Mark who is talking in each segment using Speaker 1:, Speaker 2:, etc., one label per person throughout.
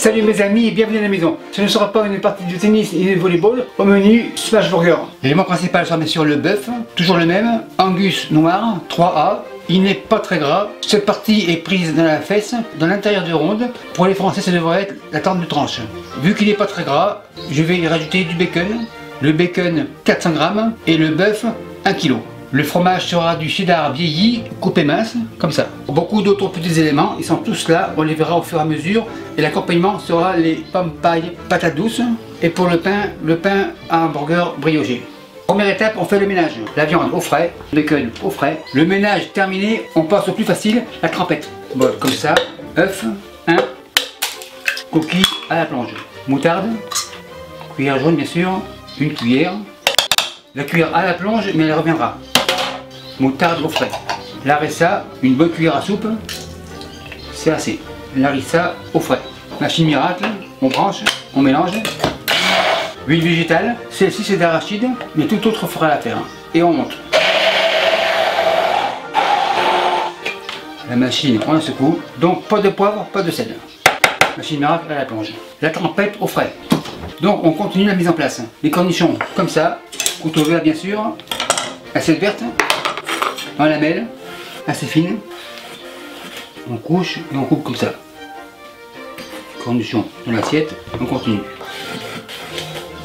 Speaker 1: Salut mes amis et bienvenue à la maison. Ce ne sera pas une partie de tennis et de volleyball. Au menu, Smash Burger. L'élément principal sera bien sûr le bœuf, toujours le même, Angus noir, 3A. Il n'est pas très gras. Cette partie est prise dans la fesse, dans l'intérieur de ronde. Pour les Français, ça devrait être la tarte de tranche. Vu qu'il n'est pas très gras, je vais y rajouter du bacon. Le bacon 400 g et le bœuf 1 kg. Le fromage sera du cheddar vieilli, coupé mince, comme ça. Beaucoup d'autres petits éléments, ils sont tous là, on les verra au fur et à mesure. Et l'accompagnement sera les pommes paille, patates douces. Et pour le pain à hamburger brioché. Première étape, on fait le ménage. La viande au frais, le bacon au frais. Le ménage terminé, on passe au plus facile, la trempette. Bon, comme ça, œuf, 1, coquille à la plonge. Moutarde, cuillère jaune bien sûr, une cuillère. La cuillère à la plonge, mais elle reviendra. Moutarde au frais. Larissa, une bonne cuillère à soupe, c'est assez. Larissa au frais. Machine miracle, on branche, on mélange. Huile végétale, celle-ci c'est d'arachide, mais tout autre fera l'affaire. Et on monte. La machine, on la secoue. Donc pas de poivre, pas de sel. Machine miracle à la plonge. La trempette au frais. Donc on continue la mise en place. Les cornichons comme ça, couteau vert bien sûr, assiette verte, en lamelles, assez fine. On couche et on coupe comme ça. Cornichons dans l'assiette, on continue.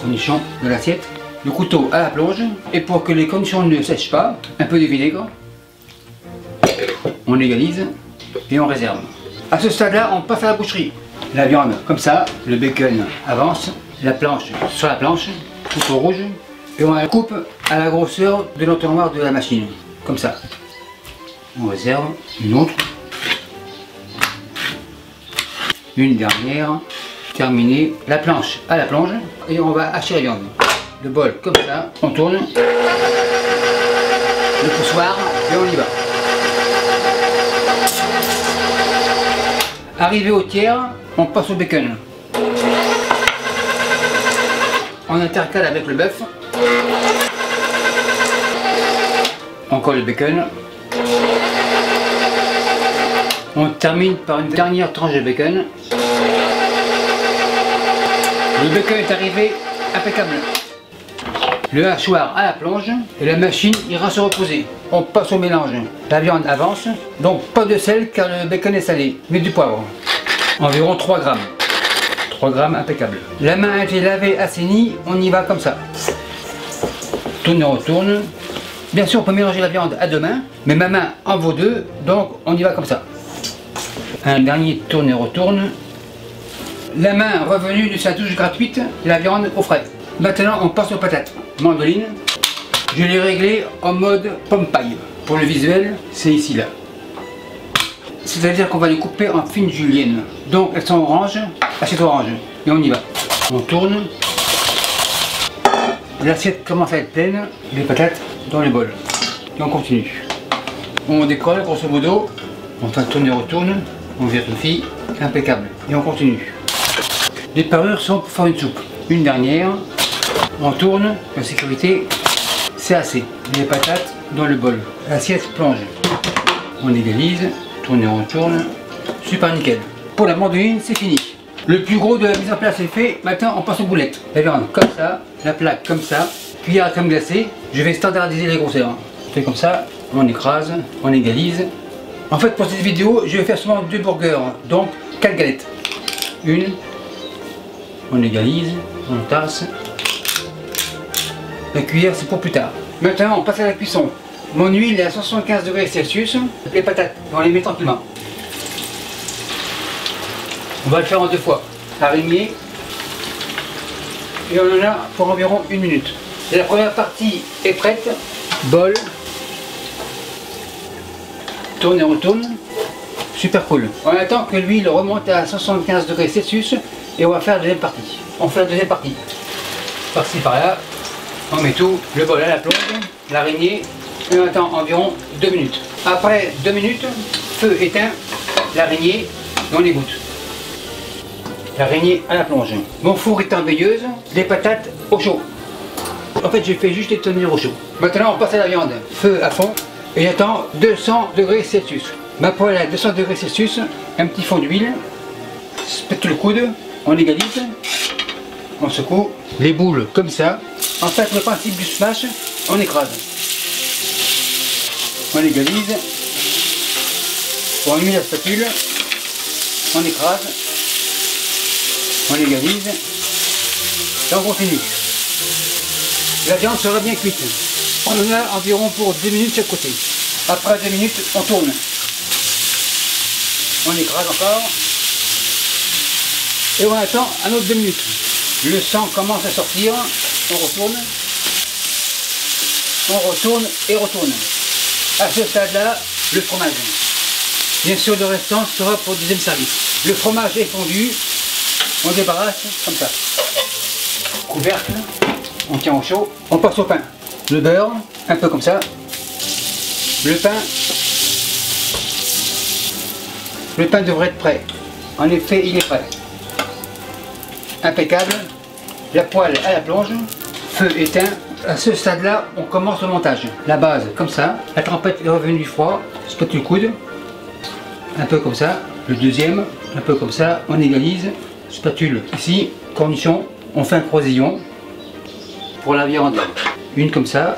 Speaker 1: Cornichons dans l'assiette, le couteau à la plonge, et pour que les cornichons ne sèchent pas, un peu de vinaigre. On égalise et on réserve. À ce stade-là, on passe à la boucherie. La viande comme ça, le bacon avance, la planche sur la planche, couteau rouge, et on la coupe à la grosseur de l'entonnoir de la machine, comme ça. On réserve une autre, une dernière, terminée, la planche à la plonge, et on va hacher la viande. Le bol comme ça, on tourne, le poussoir, et on y va. Arrivé au tiers, on passe au bacon. On intercale avec le bœuf. Encore le bacon. On termine par une dernière tranche de bacon. Le bacon est arrivé impeccable. Le hachoir à la plonge et la machine ira se reposer. On passe au mélange. La viande avance, donc pas de sel car le bacon est salé, mais du poivre. Environ 3 grammes. 3 grammes impeccable. La main a été lavée, assainie, on y va comme ça. Tourne et retourne. Bien sûr on peut mélanger la viande à deux mains, mais ma main en vaut deux, donc on y va comme ça. Un dernier tourne et retourne. La main revenue de sa touche gratuite, la viande au frais. Maintenant on passe aux patates. Mandoline. Je l'ai réglé en mode pomme paille. Pour le visuel, c'est ici là. C'est-à-dire qu'on va les couper en fines juliennes. Donc elles sont oranges, assiette orange. Et on y va. On tourne. L'assiette commence à être pleine, les patates dans les bols. Et on continue. On décolle grosso modo. On tourne et retourne. On vérifie. Impeccable. Et on continue. Les parures sont pour faire une soupe. Une dernière. On tourne. La sécurité, c'est assez. Les patates dans le bol. L'assiette plonge. On égalise. Tourne et retourne. Super nickel. Pour la mandoline, c'est fini. Le plus gros de la mise en place est fait. Maintenant, on passe aux boulettes. La viande comme ça. La plaque comme ça. Cuillère à crème glacée. Je vais standardiser les grosseurs. On fait comme ça. On écrase. On égalise. En fait, pour cette vidéo, je vais faire seulement 2 burgers. Donc, 4 galettes. Une. On égalise. On tasse. La cuillère, c'est pour plus tard. Maintenant, on passe à la cuisson. Mon huile est à 75 degrés Celsius. Les patates, on les met tranquillement. On va le faire en 2 fois. Araignée. Et on en a pour environ 1 minute. Et la première partie est prête. Bol. Tourne et retourne. Super cool. On attend que l'huile remonte à 75 degrés Celsius. Et on va faire la deuxième partie. On fait la deuxième partie. Par-ci par-là. On met tout. Le bol à la plonge. L'araignée. Et on attend environ 2 minutes. Après 2 minutes, feu éteint, l'araignée, et on égoutte. L'araignée à la plonge. Mon four est en veilleuse, les patates au chaud. En fait, j'ai fait juste les tenir au chaud. Maintenant, on passe à la viande. Feu à fond, et j'attends 200 degrés Celsius. Ma poêle à 200 degrés Celsius, un petit fond d'huile, pète le coude, on égalise, on secoue les boules comme ça. En fait, le principe du smash, on écrase. On égalise, on met la spatule, on écrase, on égalise, et on continue. La viande sera bien cuite. On en a environ pour 2 minutes chaque côté. Après 2 minutes, on tourne. On écrase encore. Et on attend un autre 2 minutes. Le sang commence à sortir. On retourne et retourne. À ce stade-là, le fromage. Bien sûr, le restant sera pour le deuxième service. Le fromage est fondu. On débarrasse comme ça. Couvercle. On tient au chaud. On passe au pain. Le beurre, un peu comme ça. Le pain devrait être prêt. En effet, il est prêt. Impeccable. La poêle à la plonge. Feu éteint. À ce stade-là, on commence le montage. La base, comme ça. La trempette est revenue du froid. Spatule coude. Un peu comme ça. Le deuxième, un peu comme ça. On égalise. Spatule ici. Cornichon. On fait un croisillon pour la viande. Une comme ça.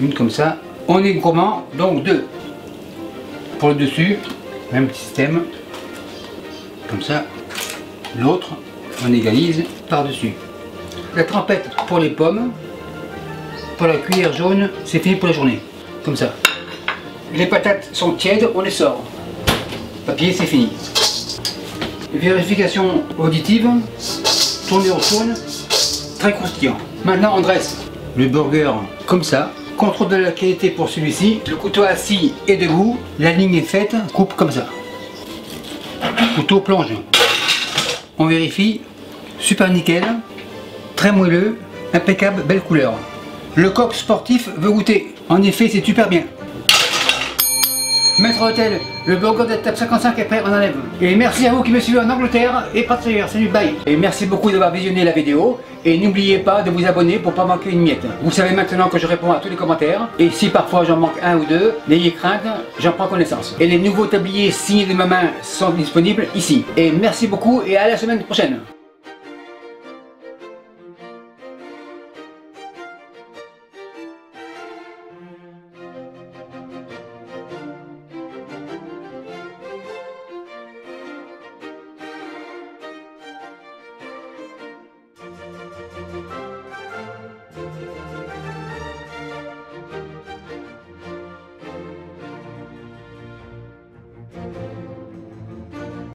Speaker 1: Une comme ça. On est gourmand, donc 2. Pour le dessus, même système. Comme ça. L'autre, on égalise par-dessus. La trempette pour les pommes. Pour la cuillère jaune, c'est fini pour la journée. Comme ça. Les patates sont tièdes, on les sort. Papier, c'est fini. Vérification auditive. Tourner, on tourne. Très croustillant. Maintenant, on dresse le burger comme ça. Contrôle de la qualité pour celui-ci. Le couteau assis est debout. La ligne est faite. Coupe comme ça. Couteau plonge. On vérifie. Super nickel. Très moelleux. Impeccable. Belle couleur. Le coq sportif veut goûter. En effet, c'est super bien. Maître Hôtel, le burger de table 55 est prêt, on enlève. Et merci à vous qui me suivez en Angleterre et partout. Salut, bye. Et merci beaucoup d'avoir visionné la vidéo. Et n'oubliez pas de vous abonner pour ne pas manquer une miette. Vous savez maintenant que je réponds à tous les commentaires. Et si parfois j'en manque un ou deux, n'ayez crainte, j'en prends connaissance. Et les nouveaux tabliers signés de ma main sont disponibles ici. Et merci beaucoup et à la semaine prochaine.